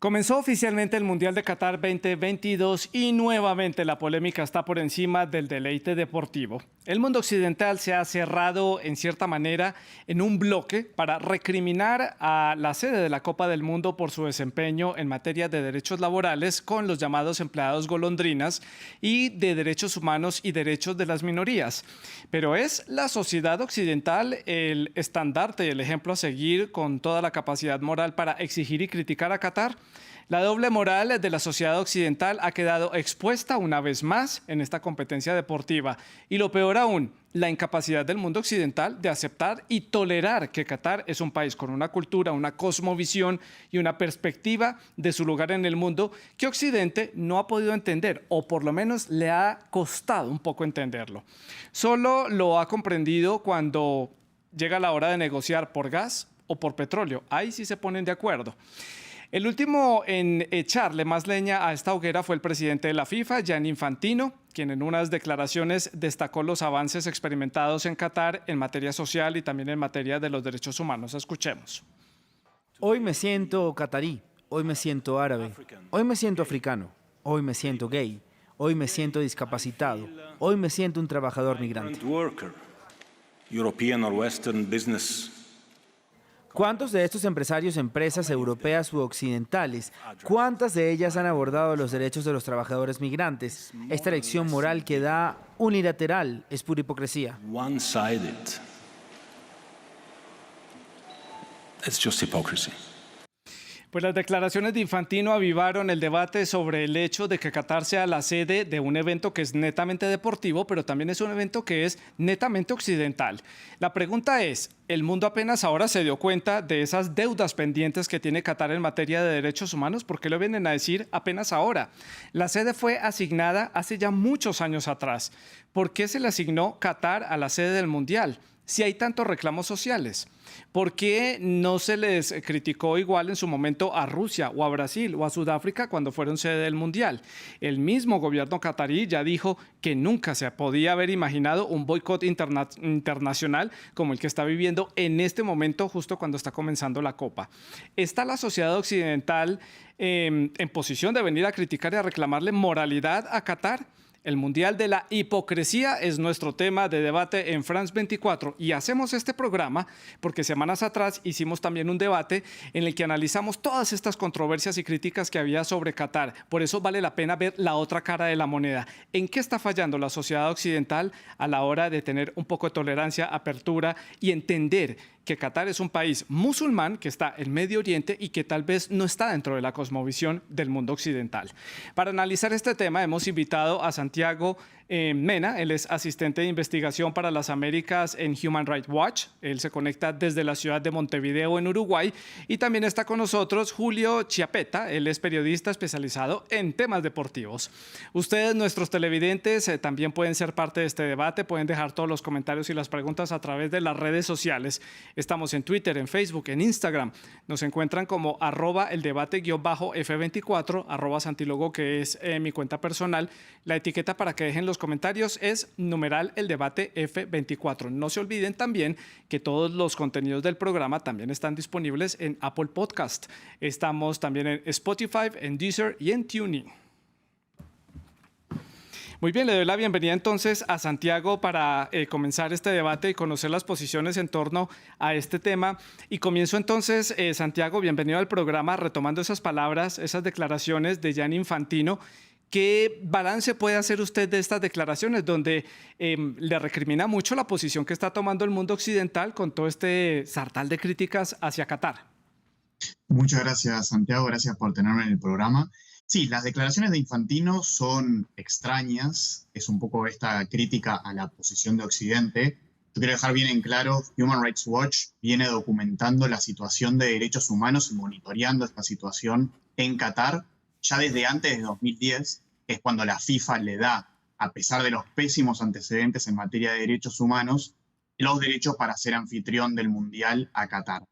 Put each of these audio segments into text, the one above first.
Comenzó oficialmente el Mundial de Qatar 2022 y nuevamente la polémica está por encima del deleite deportivo. El mundo occidental se ha cerrado en cierta manera en un bloque para recriminar a la sede de la Copa del Mundo por su desempeño en materia de derechos laborales con los llamados empleados golondrinas y de derechos humanos y derechos de las minorías. Pero ¿es la sociedad occidental el estandarte y el ejemplo a seguir con toda la capacidad moral para exigir y criticar a Qatar? La doble moral de la sociedad occidental ha quedado expuesta una vez más en esta competencia deportiva. Y lo peor aún, la incapacidad del mundo occidental de aceptar y tolerar que Qatar es un país con una cultura, una cosmovisión y una perspectiva de su lugar en el mundo que Occidente no ha podido entender, o por lo menos le ha costado un poco entenderlo. Solo lo ha comprendido cuando llega la hora de negociar por gas o por petróleo. Ahí sí se ponen de acuerdo. El último en echarle más leña a esta hoguera fue el presidente de la FIFA, Gianni Infantino, quien en unas declaraciones destacó los avances experimentados en Qatar en materia social y también en materia de los derechos humanos. Escuchemos. Hoy me siento catarí, hoy me siento árabe, hoy me siento africano, hoy me siento gay, hoy me siento discapacitado, hoy me siento un trabajador migrante. ¿Cuántos de estos empresarios, empresas europeas u occidentales, cuántas de ellas han abordado los derechos de los trabajadores migrantes? Esta lección moral que da unilateral es pura hipocresía. It's just hypocrisy. Pues las declaraciones de Infantino avivaron el debate sobre el hecho de que Qatar sea la sede de un evento que es netamente deportivo, pero también es un evento que es netamente occidental. La pregunta es, ¿el mundo apenas ahora se dio cuenta de esas deudas pendientes que tiene Qatar en materia de derechos humanos? ¿Por qué lo vienen a decir apenas ahora? La sede fue asignada hace ya muchos años atrás. ¿Por qué se le asignó Qatar a la sede del Mundial si hay tantos reclamos sociales? ¿Por qué no se les criticó igual en su momento a Rusia o a Brasil o a Sudáfrica cuando fueron sede del Mundial? El mismo gobierno catarí ya dijo que nunca se podía haber imaginado un boicot internacional como el que está viviendo en este momento justo cuando está comenzando la Copa. ¿Está la sociedad occidental en posición de venir a criticar y a reclamarle moralidad a Qatar? El Mundial de la Hipocresía es nuestro tema de debate en France 24 y hacemos este programa porque semanas atrás hicimos también un debate en el que analizamos todas estas controversias y críticas que había sobre Qatar. Por eso vale la pena ver la otra cara de la moneda. ¿En qué está fallando la sociedad occidental a la hora de tener un poco de tolerancia, apertura y entender que Qatar es un país musulmán que está en Medio Oriente y que tal vez no está dentro de la cosmovisión del mundo occidental? Para analizar este tema hemos invitado a Santiago Mena. Él es asistente de investigación para las Américas en Human Rights Watch. Él se conecta desde la ciudad de Montevideo, en Uruguay. Y también está con nosotros Julio Chiapetta. Él es periodista especializado en temas deportivos. Ustedes, nuestros televidentes, también pueden ser parte de este debate. Pueden dejar todos los comentarios y las preguntas a través de las redes sociales. Estamos en Twitter, en Facebook, en Instagram. Nos encuentran como @eldebate_F24, @Santilogo, que es mi cuenta personal. La etiqueta para que dejen los comentarios es #ElDebateF24. No se olviden también que todos los contenidos del programa también están disponibles en Apple Podcast. Estamos también en Spotify, en Deezer y en TuneIn. Muy bien, le doy la bienvenida entonces a Santiago para comenzar este debate y conocer las posiciones en torno a este tema. Y comienzo entonces, Santiago, bienvenido al programa, retomando esas palabras, esas declaraciones de Gianni Infantino. ¿Qué balance puede hacer usted de estas declaraciones donde le recrimina mucho la posición que está tomando el mundo occidental con todo este sartal de críticas hacia Qatar? Muchas gracias, Santiago. Gracias por tenerme en el programa. Sí, las declaraciones de Infantino son extrañas. Es un poco esta crítica a la posición de Occidente. Yo quiero dejar bien en claro, Human Rights Watch viene documentando la situación de derechos humanos y monitoreando esta situación en Qatar ya desde antes de 2010, que es cuando la FIFA le da, a pesar de los pésimos antecedentes en materia de derechos humanos, los derechos para ser anfitrión del Mundial a Qatar.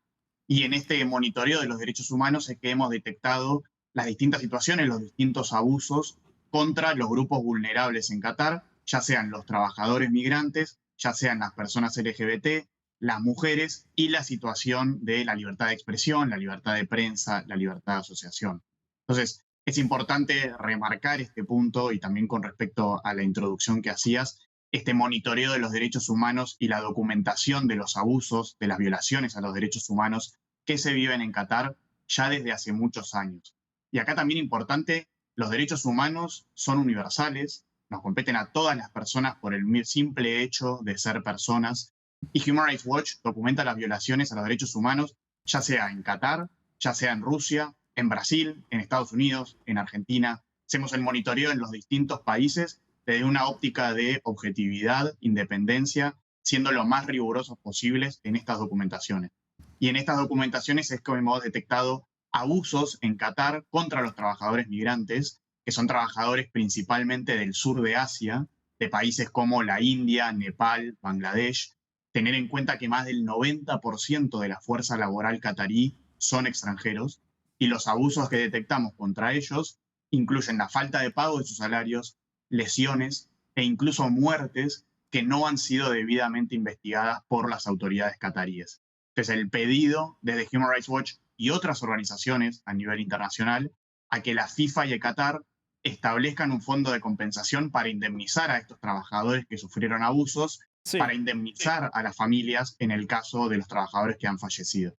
Y en este monitoreo de los derechos humanos es que hemos detectado las distintas situaciones, los distintos abusos contra los grupos vulnerables en Qatar, ya sean los trabajadores migrantes, ya sean las personas LGBT, las mujeres y la situación de la libertad de expresión, la libertad de prensa, la libertad de asociación. Entonces, es importante remarcar este punto y también con respecto a la introducción que hacías, este monitoreo de los derechos humanos y la documentación de los abusos, de las violaciones a los derechos humanos que se viven en Qatar ya desde hace muchos años. Y acá también importante, los derechos humanos son universales, nos competen a todas las personas por el simple hecho de ser personas. Y Human Rights Watch documenta las violaciones a los derechos humanos, ya sea en Qatar, ya sea en Rusia, en Brasil, en Estados Unidos, en Argentina. Hacemos el monitoreo en los distintos países desde una óptica de objetividad, independencia, siendo lo más rigurosos posibles en estas documentaciones. Y en estas documentaciones es que hemos detectado abusos en Qatar contra los trabajadores migrantes, que son trabajadores principalmente del sur de Asia, de países como la India, Nepal, Bangladesh. Tener en cuenta que más del 90% de la fuerza laboral catarí son extranjeros, y los abusos que detectamos contra ellos incluyen la falta de pago de sus salarios, lesiones e incluso muertes que no han sido debidamente investigadas por las autoridades cataríes. Entonces, el pedido desde Human Rights Watch y otras organizaciones a nivel internacional a que la FIFA y el Qatar establezcan un fondo de compensación para indemnizar a estos trabajadores que sufrieron abusos, Sí. para indemnizar a las familias en el caso de los trabajadores que han fallecido.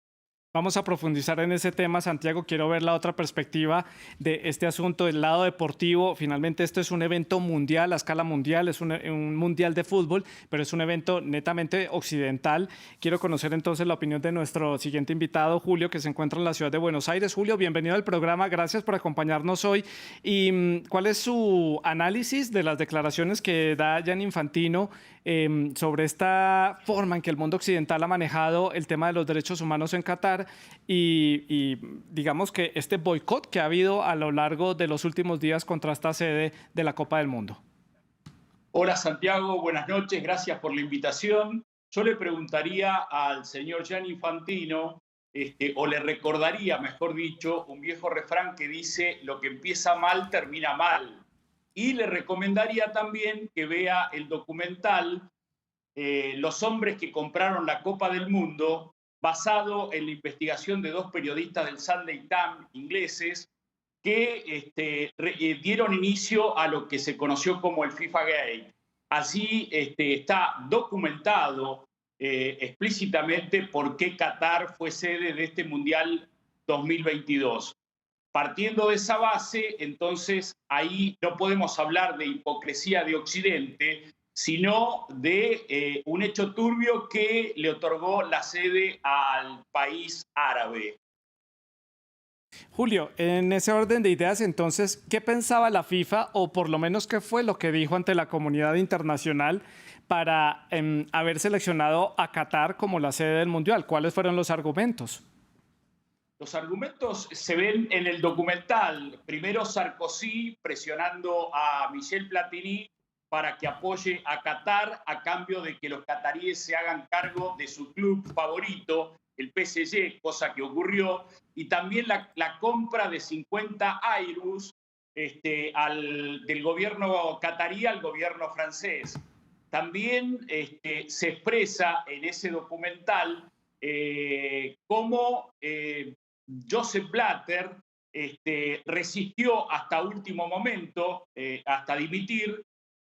Vamos a profundizar en ese tema, Santiago. Quiero ver la otra perspectiva de este asunto del lado deportivo. Finalmente, esto es un evento mundial, a escala mundial, es un mundial de fútbol, pero es un evento netamente occidental. Quiero conocer entonces la opinión de nuestro siguiente invitado, Julio, que se encuentra en la ciudad de Buenos Aires. Julio, bienvenido al programa, gracias por acompañarnos hoy. ¿Y cuál es su análisis de las declaraciones que da Gianni Infantino sobre esta forma en que el mundo occidental ha manejado el tema de los derechos humanos en Qatar y digamos que este boicot que ha habido a lo largo de los últimos días contra esta sede de la Copa del Mundo? Hola Santiago, buenas noches, gracias por la invitación. Yo le preguntaría al señor Gianni Infantino, o le recordaría, mejor dicho, un viejo refrán que dice: lo que empieza mal termina mal. Y le recomendaría también que vea el documental Los hombres que compraron la Copa del Mundo, basado en la investigación de dos periodistas del Sunday Times ingleses que dieron inicio a lo que se conoció como el FIFA Gate. Así está documentado explícitamente por qué Qatar fue sede de este Mundial 2022. Partiendo de esa base, entonces ahí no podemos hablar de hipocresía de Occidente, sino de un hecho turbio que le otorgó la sede al país árabe. Julio, en ese orden de ideas, entonces, ¿qué pensaba la FIFA o por lo menos qué fue lo que dijo ante la comunidad internacional para haber seleccionado a Qatar como la sede del Mundial? ¿Cuáles fueron los argumentos? Los argumentos se ven en el documental. Primero Sarkozy presionando a Michel Platini para que apoye a Qatar a cambio de que los cataríes se hagan cargo de su club favorito, el PSG, cosa que ocurrió, y también la compra de 50 Airbus del gobierno catarí al gobierno francés. También se expresa en ese documental cómo Joseph Blatter resistió hasta último momento, hasta dimitir,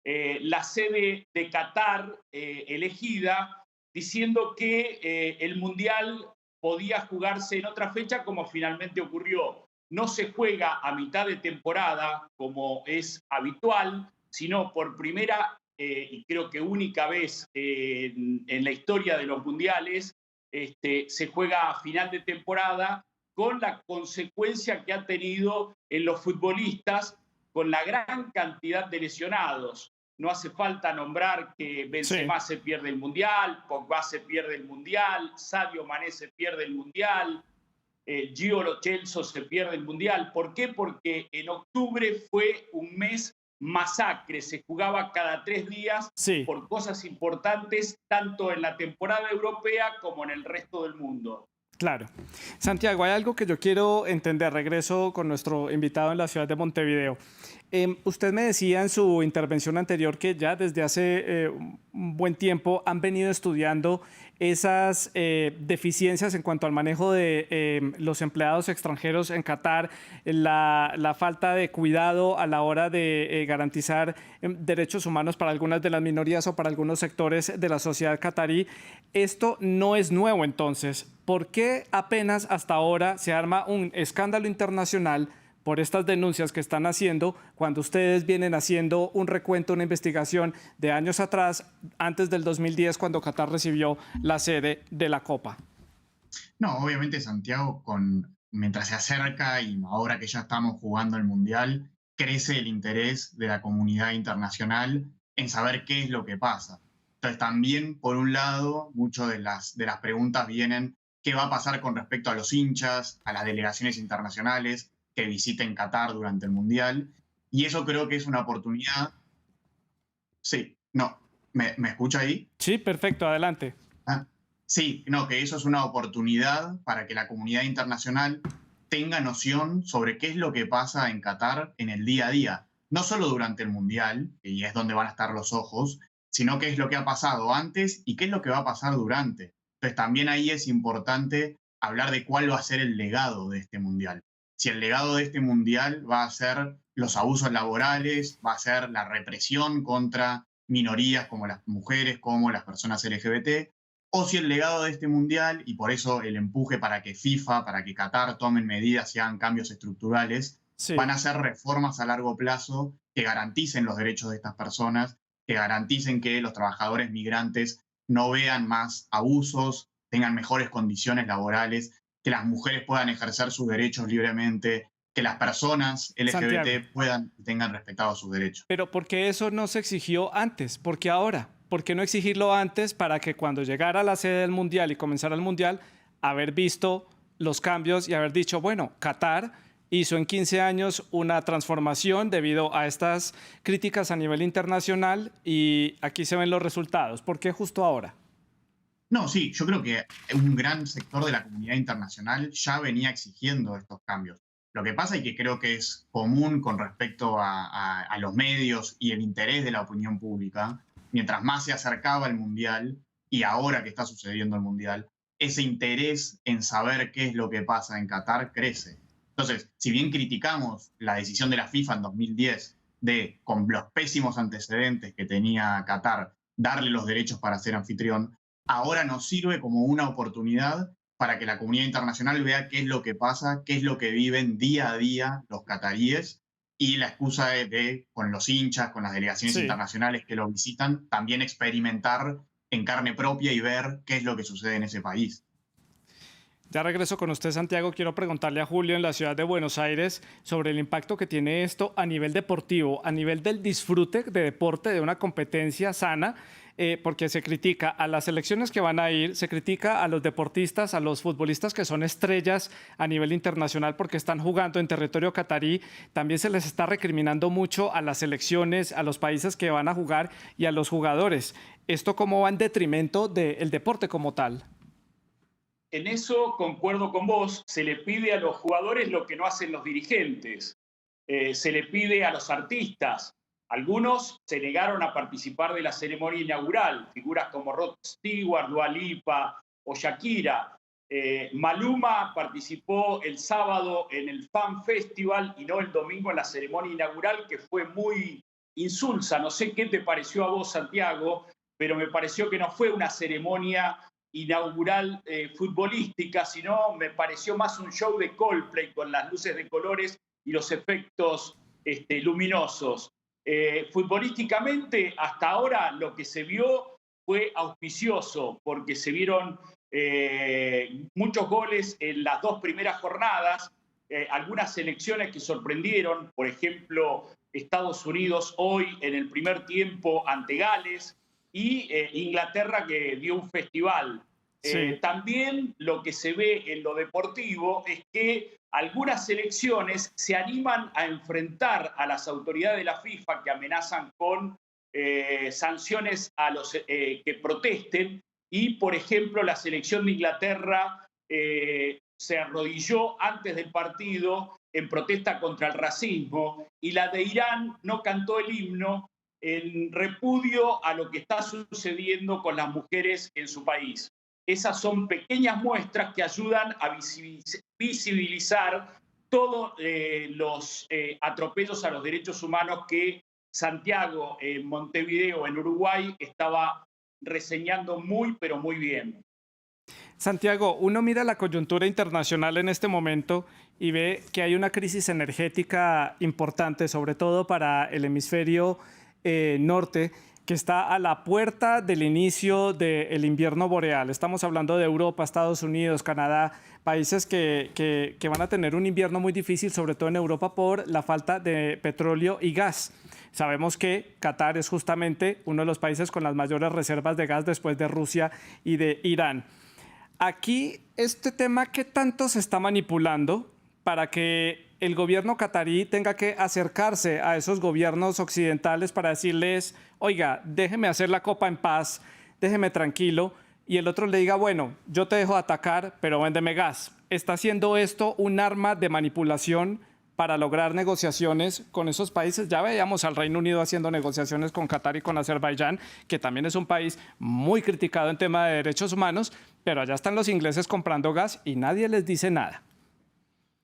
la sede de Qatar elegida, diciendo que el Mundial podía jugarse en otra fecha, como finalmente ocurrió. No se juega a mitad de temporada, como es habitual, sino por primera y creo que única vez en la historia de los mundiales, se juega a final de temporada, con la consecuencia que ha tenido en los futbolistas, con la gran cantidad de lesionados. No hace falta nombrar que Benzema se pierde el Mundial, Pogba se pierde el Mundial, Sadio Mané se pierde el Mundial, Gio Lo Celso se pierde el Mundial. ¿Por qué? Porque en octubre fue un mes masacre, se jugaba cada 3 días por cosas importantes, tanto en la temporada europea como en el resto del mundo. Claro. Santiago, hay algo que yo quiero entender. Regreso con nuestro invitado en la ciudad de Montevideo. Usted me decía en su intervención anterior que ya desde hace un buen tiempo han venido estudiando esas deficiencias en cuanto al manejo de los empleados extranjeros en Qatar, la falta de cuidado a la hora de garantizar derechos humanos para algunas de las minorías o para algunos sectores de la sociedad qatarí. Esto no es nuevo entonces. ¿Por qué apenas hasta ahora se arma un escándalo internacional por estas denuncias que están haciendo, cuando ustedes vienen haciendo un recuento, una investigación de años atrás, antes del 2010, cuando Qatar recibió la sede de la Copa? No, obviamente Santiago, mientras se acerca y ahora que ya estamos jugando el Mundial, crece el interés de la comunidad internacional en saber qué es lo que pasa. Entonces también, por un lado, muchas de las preguntas vienen, ¿qué va a pasar con respecto a los hinchas, a las delegaciones internacionales que visiten Qatar durante el Mundial? Y eso creo que es una oportunidad. Sí, no, ¿me escucha ahí? Sí, perfecto, adelante. Ah, sí, no, que eso es una oportunidad para que la comunidad internacional tenga noción sobre qué es lo que pasa en Qatar en el día a día. No solo durante el Mundial, y es donde van a estar los ojos, sino qué es lo que ha pasado antes y qué es lo que va a pasar durante. Entonces también ahí es importante hablar de cuál va a ser el legado de este Mundial. Si el legado de este Mundial va a ser los abusos laborales, va a ser la represión contra minorías como las mujeres, como las personas LGBT, o si el legado de este Mundial, y por eso el empuje para que FIFA, para que Qatar tomen medidas y hagan cambios estructurales, Sí. van a ser reformas a largo plazo que garanticen los derechos de estas personas, que garanticen que los trabajadores migrantes no vean más abusos, tengan mejores condiciones laborales, que las mujeres puedan ejercer sus derechos libremente, que las personas Santiago, LGBT tengan respetados sus derechos. pero ¿por qué eso no se exigió antes? ¿Por qué ahora? ¿Por qué no exigirlo antes para que cuando llegara a la sede del Mundial y comenzara el Mundial, haber visto los cambios y haber dicho, bueno, Qatar hizo en 15 años una transformación debido a estas críticas a nivel internacional y aquí se ven los resultados? ¿Por qué justo ahora? No, sí, yo creo que un gran sector de la comunidad internacional ya venía exigiendo estos cambios. Lo que pasa es que creo que es común con respecto a los medios y el interés de la opinión pública, mientras más se acercaba el Mundial y ahora que está sucediendo el Mundial, ese interés en saber qué es lo que pasa en Qatar crece. Entonces, si bien criticamos la decisión de la FIFA en 2010 de, con los pésimos antecedentes que tenía Qatar, darle los derechos para ser anfitrión, ahora nos sirve como una oportunidad para que la comunidad internacional vea qué es lo que pasa, qué es lo que viven día a día los cataríes, y la excusa con los hinchas, con las delegaciones Sí. internacionales que lo visitan, también experimentar en carne propia y ver qué es lo que sucede en ese país. Ya regreso con usted, Santiago. Quiero preguntarle a Julio en la ciudad de Buenos Aires sobre el impacto que tiene esto a nivel deportivo, a nivel del disfrute de deporte, de una competencia sana, porque se critica a las selecciones que van a ir, se critica a los deportistas, a los futbolistas que son estrellas a nivel internacional porque están jugando en territorio catarí. También se les está recriminando mucho a las selecciones, a los países que van a jugar y a los jugadores. ¿Esto cómo va en detrimento del deporte como tal? En eso concuerdo con vos, se le pide a los jugadores lo que no hacen los dirigentes, se le pide a los artistas. Algunos se negaron a participar de la ceremonia inaugural, figuras como Rod Stewart, Dua Lipa o Shakira. Maluma participó el sábado en el Fan Festival y no el domingo en la ceremonia inaugural, que fue muy insulsa. No sé qué te pareció a vos, Santiago, pero me pareció que no fue una ceremonia inaugural futbolística, sino me pareció más un show de Coldplay con las luces de colores y los efectos luminosos. Futbolísticamente, hasta ahora lo que se vio fue auspicioso, porque se vieron muchos goles en las dos primeras jornadas, algunas selecciones que sorprendieron, por ejemplo, Estados Unidos hoy en el primer tiempo ante Gales, y Inglaterra, que dio un festival. Sí. También lo que se ve en lo deportivo es que algunas selecciones se animan a enfrentar a las autoridades de la FIFA que amenazan con sanciones a los que protesten, y por ejemplo la selección de Inglaterra se arrodilló antes del partido en protesta contra el racismo, y la de Irán no cantó el himno en repudio a lo que está sucediendo con las mujeres en su país. Esas son pequeñas muestras que ayudan a visibilizar todos los atropellos a los derechos humanos que Santiago, en Montevideo, en Uruguay, estaba reseñando muy, pero muy bien. Santiago, uno mira la coyuntura internacional en este momento y ve que hay una crisis energética importante, sobre todo para el hemisferio norte, que está a la puerta del inicio del invierno boreal. Estamos hablando de Europa, Estados Unidos, Canadá, países que van a tener un invierno muy difícil, sobre todo en Europa, por la falta de petróleo y gas. Sabemos que Qatar es justamente uno de los países con las mayores reservas de gas después de Rusia y de Irán. Aquí, este tema, ¿qué tanto se está manipulando para que el gobierno catarí tenga que acercarse a esos gobiernos occidentales para decirles, oiga, déjeme hacer la copa en paz, déjeme tranquilo, y el otro le diga, bueno, yo te dejo atacar, pero véndeme gas? ¿Está haciendo esto un arma de manipulación para lograr negociaciones con esos países? Ya veíamos al Reino Unido haciendo negociaciones con Qatar y con Azerbaiyán, que también es un país muy criticado en tema de derechos humanos, pero allá están los ingleses comprando gas y nadie les dice nada.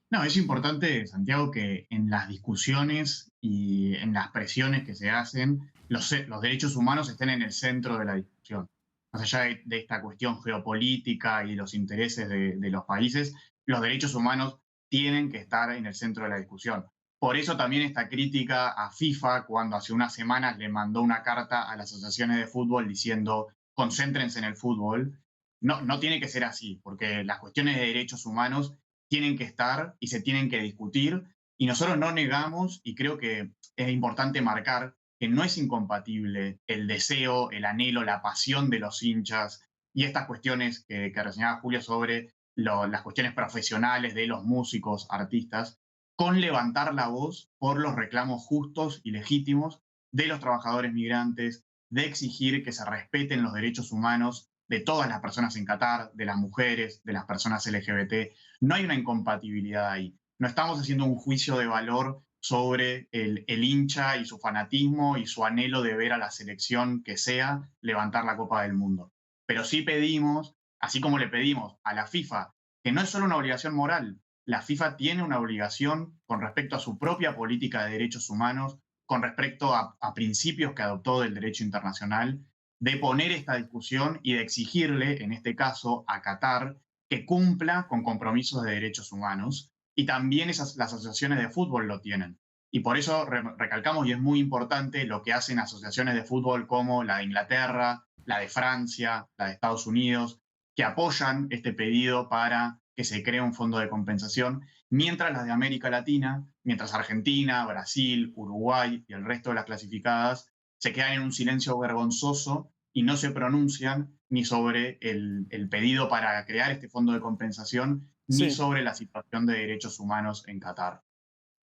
No, es importante, Santiago, que en las discusiones y en las presiones que se hacen, los derechos humanos estén en el centro de la discusión. Más allá de esta cuestión geopolítica y los intereses de los países, los derechos humanos tienen que estar en el centro de la discusión. Por eso también esta crítica a FIFA, cuando hace unas semanas le mandó una carta a las asociaciones de fútbol diciendo concéntrense en el fútbol. No tiene que ser así, porque las cuestiones de derechos humanos tienen que estar y se tienen que discutir, y nosotros no negamos, y creo que es importante marcar que no es incompatible el deseo, el anhelo, la pasión de los hinchas y estas cuestiones que reseñaba Julia sobre las cuestiones profesionales de los músicos, artistas, con levantar la voz por los reclamos justos y legítimos de los trabajadores migrantes, de exigir que se respeten los derechos humanos de todas las personas en Qatar, de las mujeres, de las personas LGBT. No hay una incompatibilidad ahí. No estamos haciendo un juicio de valor sobre el hincha y su fanatismo y su anhelo de ver a la selección que sea levantar la Copa del Mundo. Pero sí pedimos, así como le pedimos a la FIFA, que no es solo una obligación moral, la FIFA tiene una obligación con respecto a su propia política de derechos humanos, con respecto a principios que adoptó del derecho internacional, de poner esta discusión y de exigirle, en este caso, a Qatar, que cumpla con compromisos de derechos humanos. Y también las asociaciones de fútbol lo tienen. Y por eso recalcamos, y es muy importante, lo que hacen asociaciones de fútbol como la de Inglaterra, la de Francia, la de Estados Unidos, que apoyan este pedido para que se cree un fondo de compensación, mientras las de América Latina, mientras Argentina, Brasil, Uruguay y el resto de las clasificadas se quedan en un silencio vergonzoso y no se pronuncian ni sobre el pedido para crear este fondo de compensación, ni sobre la situación de derechos humanos en Qatar.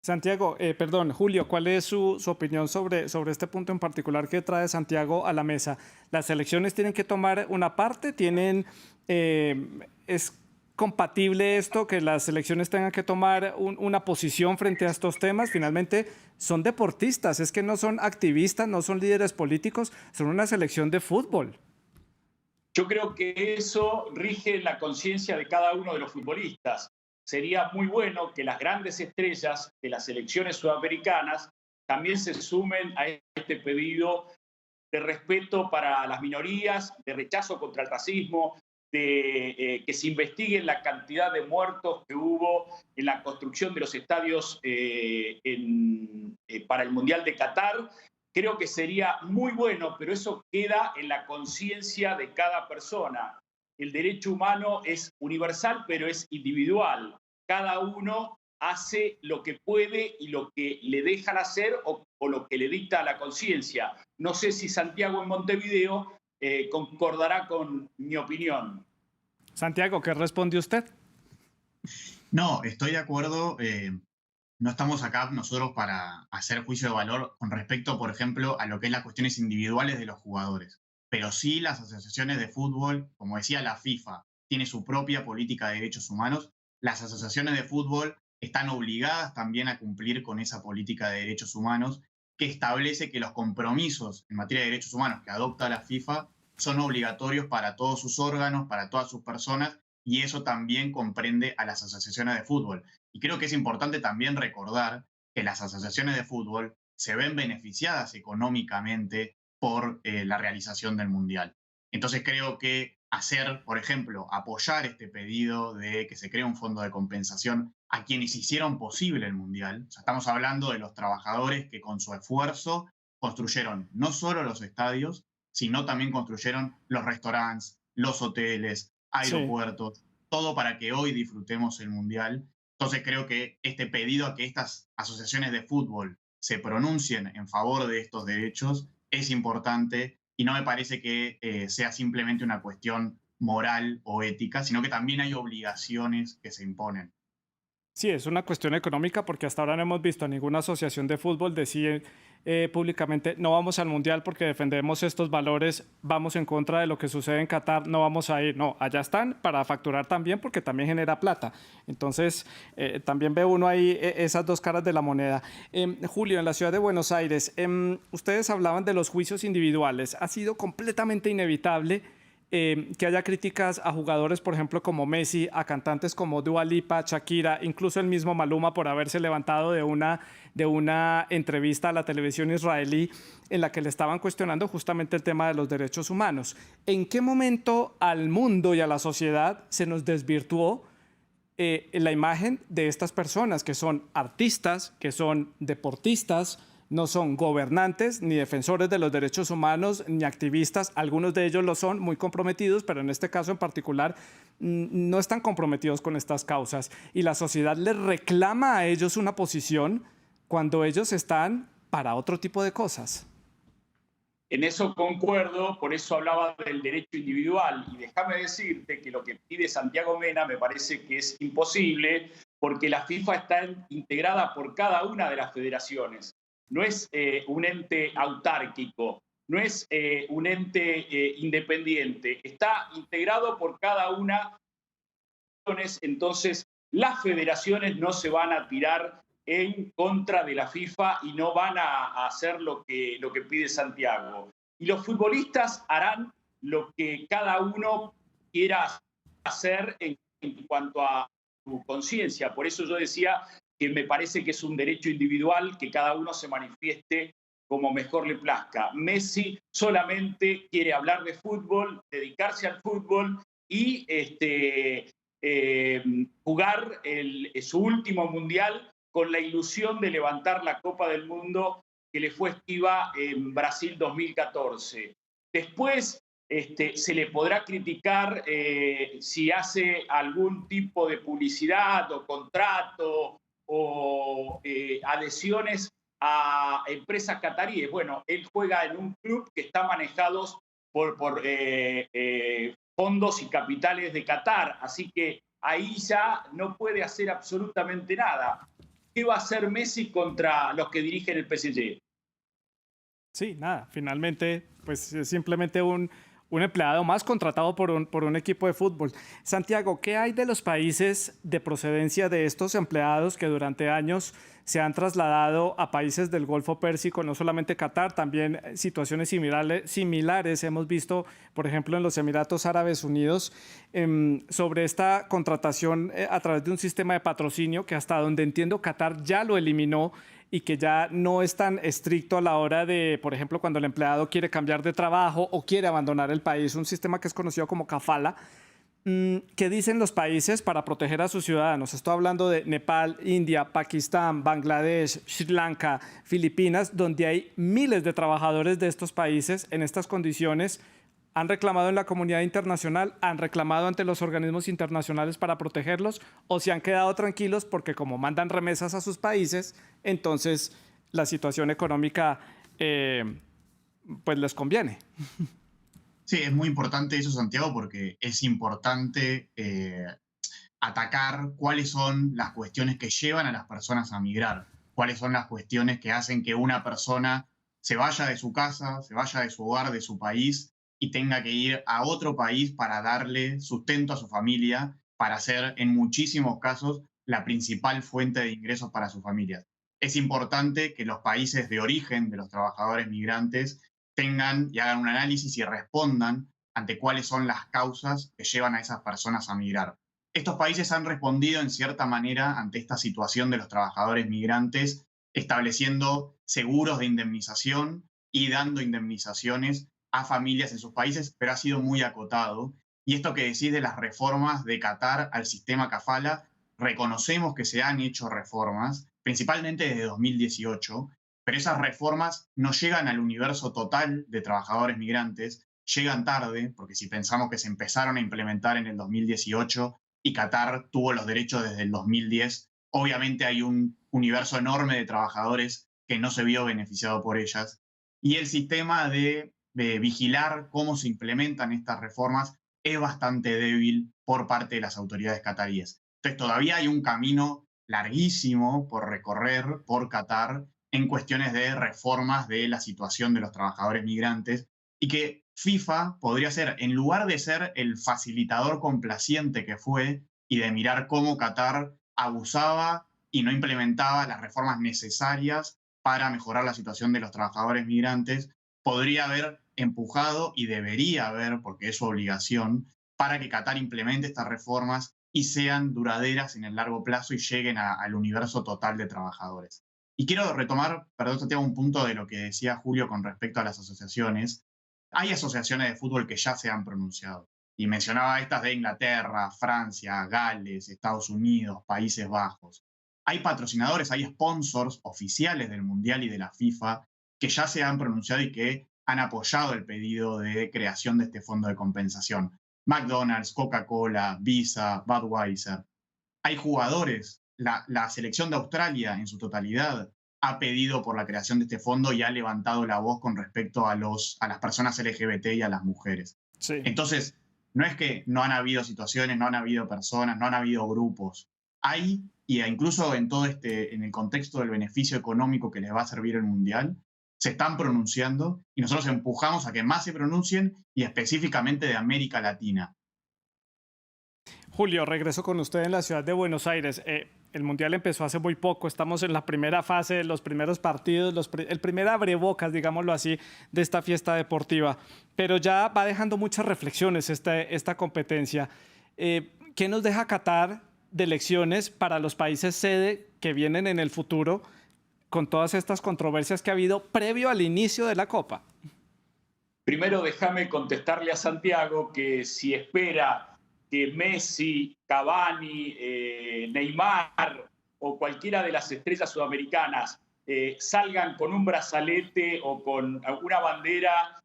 Santiago, perdón, Julio, ¿cuál es su opinión sobre este punto en particular que trae Santiago a la mesa? ¿Las elecciones tienen que tomar una parte? ¿Es compatible esto, que las elecciones tengan que tomar una posición frente a estos temas? Finalmente, son deportistas, es que no son activistas, no son líderes políticos, son una selección de fútbol. Yo creo que eso rige la conciencia de cada uno de los futbolistas. Sería muy bueno que las grandes estrellas de las selecciones sudamericanas también se sumen a este pedido de respeto para las minorías, de rechazo contra el racismo, de que se investigue la cantidad de muertos que hubo en la construcción de los estadios para el Mundial de Qatar. Creo que sería muy bueno, pero eso queda en la conciencia de cada persona. El derecho humano es universal, pero es individual. Cada uno hace lo que puede y lo que le dejan hacer o lo que le dicta la conciencia. No sé si Santiago en Montevideo concordará con mi opinión. Santiago, ¿qué responde usted? No, estoy de acuerdo. No estamos acá nosotros para hacer juicio de valor con respecto, por ejemplo, a lo que es las cuestiones individuales de los jugadores. Pero sí las asociaciones de fútbol, como decía la FIFA, tiene su propia política de derechos humanos. Las asociaciones de fútbol están obligadas también a cumplir con esa política de derechos humanos que establece que los compromisos en materia de derechos humanos que adopta la FIFA son obligatorios para todos sus órganos, para todas sus personas, y eso también comprende a las asociaciones de fútbol. Y creo que es importante también recordar que las asociaciones de fútbol se ven beneficiadas económicamente por la realización del Mundial. Entonces creo que hacer, por ejemplo, apoyar este pedido de que se cree un fondo de compensación a quienes hicieron posible el Mundial. O sea, estamos hablando de los trabajadores que con su esfuerzo construyeron no solo los estadios, sino también construyeron los restaurantes, los hoteles, aeropuertos, todo para que hoy disfrutemos el Mundial. Entonces creo que este pedido a que estas asociaciones de fútbol se pronuncien en favor de estos derechos es importante y no me parece que sea simplemente una cuestión moral o ética, sino que también hay obligaciones que se imponen. Sí, es una cuestión económica porque hasta ahora no hemos visto a ninguna asociación de fútbol decir públicamente no vamos al Mundial porque defendemos estos valores, vamos en contra de lo que sucede en Qatar, no vamos a ir. No, allá están para facturar también porque también genera plata. Entonces, también ve uno ahí esas dos caras de la moneda. Julio, en la ciudad de Buenos Aires, ustedes hablaban de los juicios individuales. Ha sido completamente inevitable que haya críticas a jugadores, por ejemplo, como Messi, a cantantes como Dua Lipa, Shakira, incluso el mismo Maluma por haberse levantado de una entrevista a la televisión israelí en la que le estaban cuestionando justamente el tema de los derechos humanos. ¿En qué momento al mundo y a la sociedad se nos desvirtuó la imagen de estas personas que son artistas, que son deportistas, no son gobernantes, ni defensores de los derechos humanos, ni activistas? Algunos de ellos lo son, muy comprometidos, pero en este caso en particular no están comprometidos con estas causas. Y la sociedad les reclama a ellos una posición cuando ellos están para otro tipo de cosas. En eso concuerdo, por eso hablaba del derecho individual. Y déjame decirte que lo que pide Santiago Mena me parece que es imposible, porque la FIFA está integrada por cada una de las federaciones. No es un ente autárquico, no es un ente independiente, está integrado por cada una. Entonces, las federaciones no se van a tirar en contra de la FIFA y no van a hacer lo que pide Santiago. Y los futbolistas harán lo que cada uno quiera hacer en cuanto a su conciencia. Por eso yo decía que me parece que es un derecho individual que cada uno se manifieste como mejor le plazca. Messi solamente quiere hablar de fútbol, dedicarse al fútbol y jugar su último mundial con la ilusión de levantar la Copa del Mundo que le fue esquiva en Brasil 2014. Después se le podrá criticar si hace algún tipo de publicidad o contrato o adhesiones a empresas cataríes. Bueno, él juega en un club que está manejado por fondos y capitales de Qatar, así que ahí ya no puede hacer absolutamente nada. ¿Qué va a hacer Messi contra los que dirigen el PSG? Sí, nada, finalmente pues es simplemente un empleado más contratado por un equipo de fútbol. Santiago, ¿qué hay de los países de procedencia de estos empleados que durante años se han trasladado a países del Golfo Pérsico, no solamente Qatar, también situaciones similares hemos visto, por ejemplo, en los Emiratos Árabes Unidos, sobre esta contratación a través de un sistema de patrocinio que hasta donde entiendo Qatar ya lo eliminó y que ya no es tan estricto a la hora de, por ejemplo, cuando el empleado quiere cambiar de trabajo o quiere abandonar el país, un sistema que es conocido como kafala. ¿Qué dicen los países para proteger a sus ciudadanos? Estoy hablando de Nepal, India, Pakistán, Bangladesh, Sri Lanka, Filipinas, donde hay miles de trabajadores de estos países en estas condiciones. ¿Han reclamado en la comunidad internacional? ¿Han reclamado ante los organismos internacionales para protegerlos? ¿O se han quedado tranquilos porque como mandan remesas a sus países, entonces la situación económica pues les conviene? Sí, es muy importante eso, Santiago, porque es importante atacar cuáles son las cuestiones que llevan a las personas a migrar, cuáles son las cuestiones que hacen que una persona se vaya de su casa, se vaya de su hogar, de su país y tenga que ir a otro país para darle sustento a su familia, para hacer en muchísimos casos la principal fuente de ingresos para sus familias. Es importante que los países de origen de los trabajadores migrantes tengan y hagan un análisis y respondan ante cuáles son las causas que llevan a esas personas a migrar. Estos países han respondido en cierta manera ante esta situación de los trabajadores migrantes, estableciendo seguros de indemnización y dando indemnizaciones a familias en sus países, pero ha sido muy acotado. Y esto que decís de las reformas de Qatar al sistema kafala, reconocemos que se han hecho reformas, principalmente desde 2018, pero esas reformas no llegan al universo total de trabajadores migrantes, llegan tarde, porque si pensamos que se empezaron a implementar en el 2018 y Qatar tuvo los derechos desde el 2010, obviamente hay un universo enorme de trabajadores que no se vio beneficiado por ellas. Y el sistema de vigilar cómo se implementan estas reformas es bastante débil por parte de las autoridades cataríes. Entonces todavía hay un camino larguísimo por recorrer por Qatar en cuestiones de reformas de la situación de los trabajadores migrantes y que FIFA podría ser, en lugar de ser el facilitador complaciente que fue y de mirar cómo Qatar abusaba y no implementaba las reformas necesarias para mejorar la situación de los trabajadores migrantes, podría haber empujado y debería haber, porque es su obligación, para que Qatar implemente estas reformas y sean duraderas en el largo plazo y lleguen al universo total de trabajadores. Y quiero retomar, perdón, Santiago, un punto de lo que decía Julio con respecto a las asociaciones. Hay asociaciones de fútbol que ya se han pronunciado. Y mencionaba estas de Inglaterra, Francia, Gales, Estados Unidos, Países Bajos. Hay patrocinadores, hay sponsors oficiales del Mundial y de la FIFA que ya se han pronunciado y que han apoyado el pedido de creación de este fondo de compensación. McDonald's, Coca-Cola, Visa, Budweiser. Hay jugadores, la selección de Australia en su totalidad ha pedido por la creación de este fondo y ha levantado la voz con respecto a las personas LGBT y a las mujeres. Sí. Entonces, no es que no han habido situaciones, no han habido personas, no han habido grupos. Hay, y incluso en todo en el contexto del beneficio económico que les va a servir el Mundial, se están pronunciando y nosotros empujamos a que más se pronuncien y específicamente de América Latina. Julio, regreso con usted en la ciudad de Buenos Aires. El Mundial empezó hace muy poco, estamos en la primera fase, los primeros partidos, el primer abrebocas, digámoslo así, de esta fiesta deportiva. Pero ya va dejando muchas reflexiones esta competencia. ¿Qué nos deja Qatar de lecciones para los países sede que vienen en el futuro con todas estas controversias que ha habido previo al inicio de la Copa? Primero, déjame contestarle a Santiago que si espera que Messi, Cavani, Neymar o cualquiera de las estrellas sudamericanas salgan con un brazalete o con alguna bandera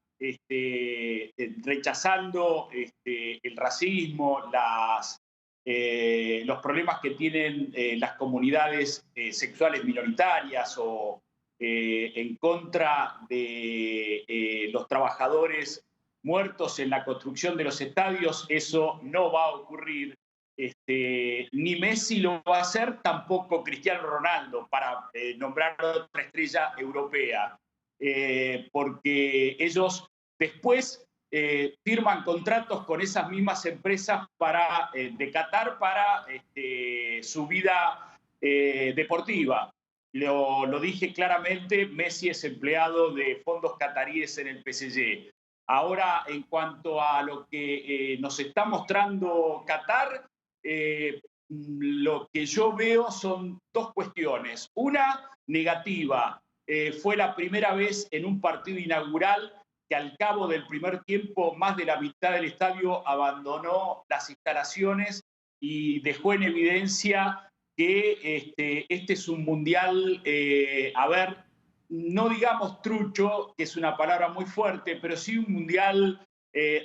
rechazando el racismo, los problemas que tienen las comunidades sexuales minoritarias o en contra de los trabajadores muertos en la construcción de los estadios, eso no va a ocurrir. Ni Messi lo va a hacer, tampoco Cristiano Ronaldo, para nombrar otra estrella europea, porque ellos después firman contratos con esas mismas empresas de Qatar para su vida deportiva. Lo dije claramente, Messi es empleado de fondos cataríes en el PSG. Ahora, en cuanto a lo que nos está mostrando Qatar, lo que yo veo son dos cuestiones. Una, negativa. Fue la primera vez en un partido inaugural que al cabo del primer tiempo más de la mitad del estadio abandonó las instalaciones y dejó en evidencia que este es un mundial, no digamos trucho, que es una palabra muy fuerte, pero sí un mundial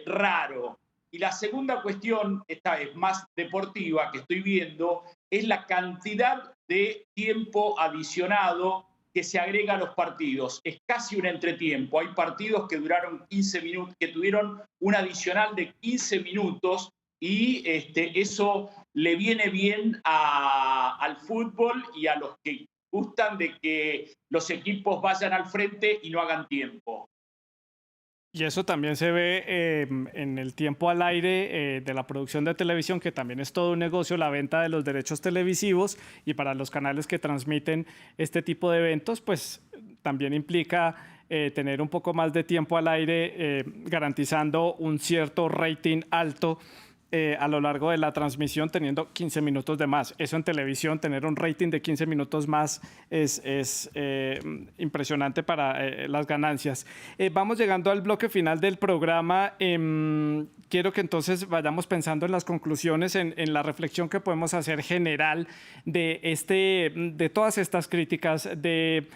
raro. Y la segunda cuestión, esta es más deportiva, que estoy viendo, es la cantidad de tiempo adicionado que se agrega a los partidos. Es casi un entretiempo. Hay partidos que duraron 15 minutos, que tuvieron un adicional de 15 minutos y eso le viene bien al fútbol y a los que gustan de que los equipos vayan al frente y no hagan tiempo. Y eso también se ve en el tiempo al aire de la producción de televisión, que también es todo un negocio, la venta de los derechos televisivos, y para los canales que transmiten este tipo de eventos, pues también implica tener un poco más de tiempo al aire, garantizando un cierto rating alto a lo largo de la transmisión, teniendo 15 minutos de más. Eso en televisión, tener un rating de 15 minutos más es impresionante para las ganancias. Vamos llegando al bloque final del programa. Quiero que entonces vayamos pensando en las conclusiones, en la reflexión que podemos hacer general de todas estas críticas, de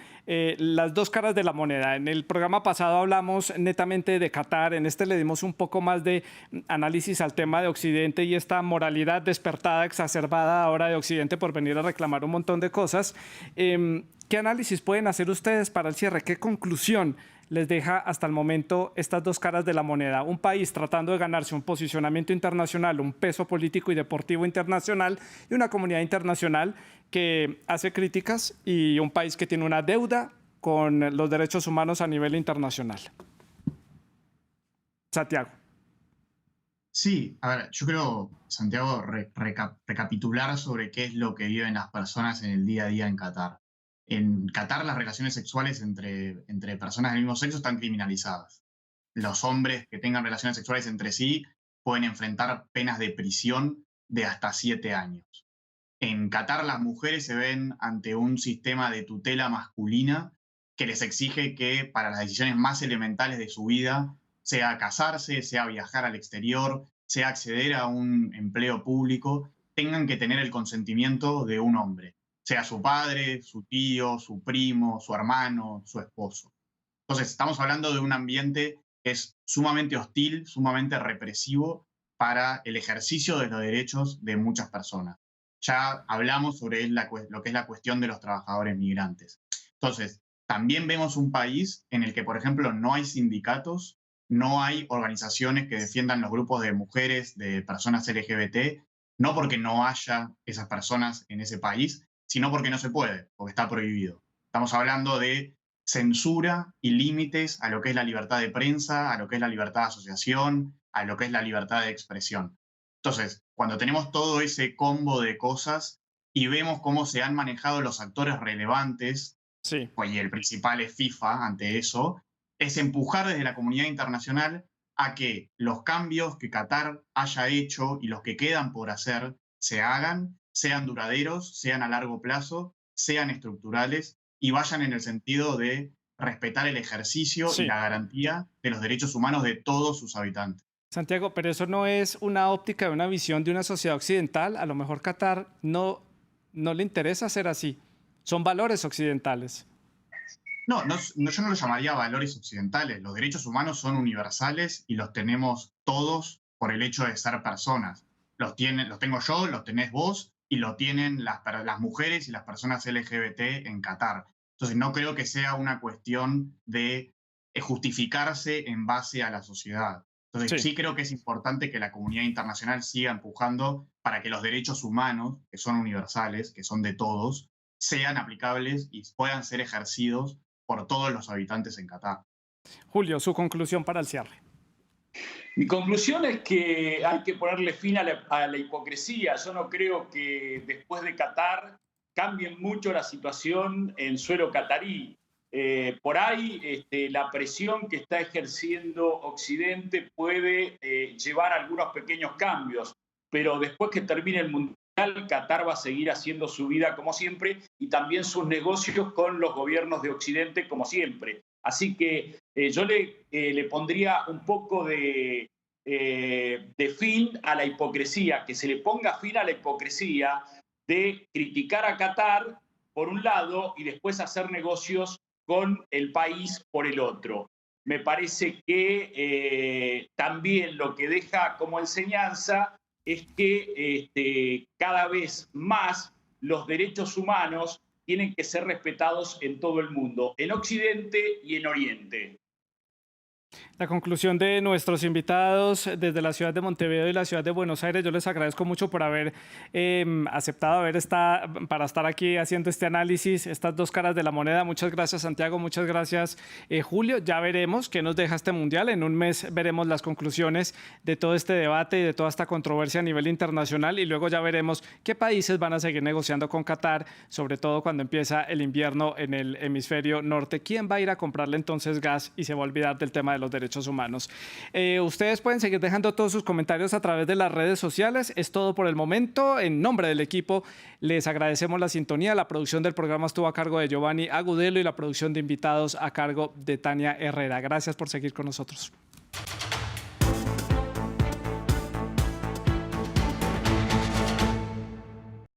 las dos caras de la moneda. En el programa pasado hablamos netamente de Qatar, en este le dimos un poco más de análisis al tema de Occidente y esta moralidad despertada, exacerbada ahora de Occidente por venir a reclamar un montón de cosas. ¿Qué análisis pueden hacer ustedes para el cierre? ¿Qué conclusión les deja hasta el momento estas dos caras de la moneda? Un país tratando de ganarse un posicionamiento internacional, un peso político y deportivo internacional, y una comunidad internacional que hace críticas, y un país que tiene una deuda con los derechos humanos a nivel internacional. Santiago. Sí, a ver, yo creo, Santiago, recapitular sobre qué es lo que viven las personas en el día a día en Qatar. En Qatar las relaciones sexuales entre personas del mismo sexo están criminalizadas. Los hombres que tengan relaciones sexuales entre sí pueden enfrentar penas de prisión de hasta 7 años. En Qatar las mujeres se ven ante un sistema de tutela masculina que les exige que para las decisiones más elementales de su vida, sea casarse, sea viajar al exterior, sea acceder a un empleo público, tengan que tener el consentimiento de un hombre, sea su padre, su tío, su primo, su hermano, su esposo. Entonces, estamos hablando de un ambiente que es sumamente hostil, sumamente represivo para el ejercicio de los derechos de muchas personas. Ya hablamos sobre lo que es la cuestión de los trabajadores migrantes. Entonces, también vemos un país en el que, por ejemplo, no hay sindicatos, no hay organizaciones que defiendan los grupos de mujeres, de personas LGBT, no porque no haya esas personas en ese país, sino porque no se puede, porque está prohibido. Estamos hablando de censura y límites a lo que es la libertad de prensa, a lo que es la libertad de asociación, a lo que es la libertad de expresión. Entonces, cuando tenemos todo ese combo de cosas y vemos cómo se han manejado los actores relevantes, Sí. pues, y el principal es FIFA ante eso, es empujar desde la comunidad internacional a que los cambios que Qatar haya hecho y los que quedan por hacer se hagan, sean duraderos, sean a largo plazo, sean estructurales y vayan en el sentido de respetar el ejercicio Sí. y la garantía de los derechos humanos de todos sus habitantes. Santiago, pero eso no es una óptica, una visión de una sociedad occidental. A lo mejor Qatar no le interesa ser así. Son valores occidentales. No, yo no lo llamaría valores occidentales. Los derechos humanos son universales y los tenemos todos por el hecho de ser personas. Los tengo yo, los tenés vos y lo tienen las mujeres y las personas LGBT en Qatar. Entonces no creo que sea una cuestión de justificarse en base a la sociedad. Entonces Sí. sí creo que es importante que la comunidad internacional siga empujando para que los derechos humanos, que son universales, que son de todos, sean aplicables y puedan ser ejercidos por todos los habitantes en Qatar. Julio, su conclusión para el cierre. Mi conclusión es que hay que ponerle fin a la hipocresía. Yo no creo que después de Qatar cambie mucho la situación en suelo catarí. Por ahí la presión que está ejerciendo Occidente puede llevar a algunos pequeños cambios, pero después que termine el Mundial, Qatar va a seguir haciendo su vida como siempre y también sus negocios con los gobiernos de Occidente como siempre. Así que yo le pondría un poco de fin a la hipocresía, que se le ponga fin a la hipocresía de criticar a Qatar por un lado y después hacer negocios con el país por el otro. Me parece que también lo que deja como enseñanza es que cada vez más los derechos humanos tienen que ser respetados en todo el mundo, en Occidente y en Oriente. La conclusión de nuestros invitados desde la ciudad de Montevideo y la ciudad de Buenos Aires, yo les agradezco mucho por haber aceptado para estar aquí haciendo este análisis, estas dos caras de la moneda. Muchas gracias, Santiago, muchas gracias, Julio. Ya veremos qué nos deja este mundial. En un mes veremos las conclusiones de todo este debate y de toda esta controversia a nivel internacional, y luego ya veremos qué países van a seguir negociando con Qatar, sobre todo cuando empieza el invierno en el hemisferio norte. ¿Quién va a ir a comprarle entonces gas y se va a olvidar del tema de los derechos humanos? Ustedes pueden seguir dejando todos sus comentarios a través de las redes sociales. Es todo por el momento. En nombre del equipo les agradecemos la sintonía. La producción del programa estuvo a cargo de Giovanni Agudelo y la producción de invitados a cargo de Tania Herrera. Gracias por seguir con nosotros.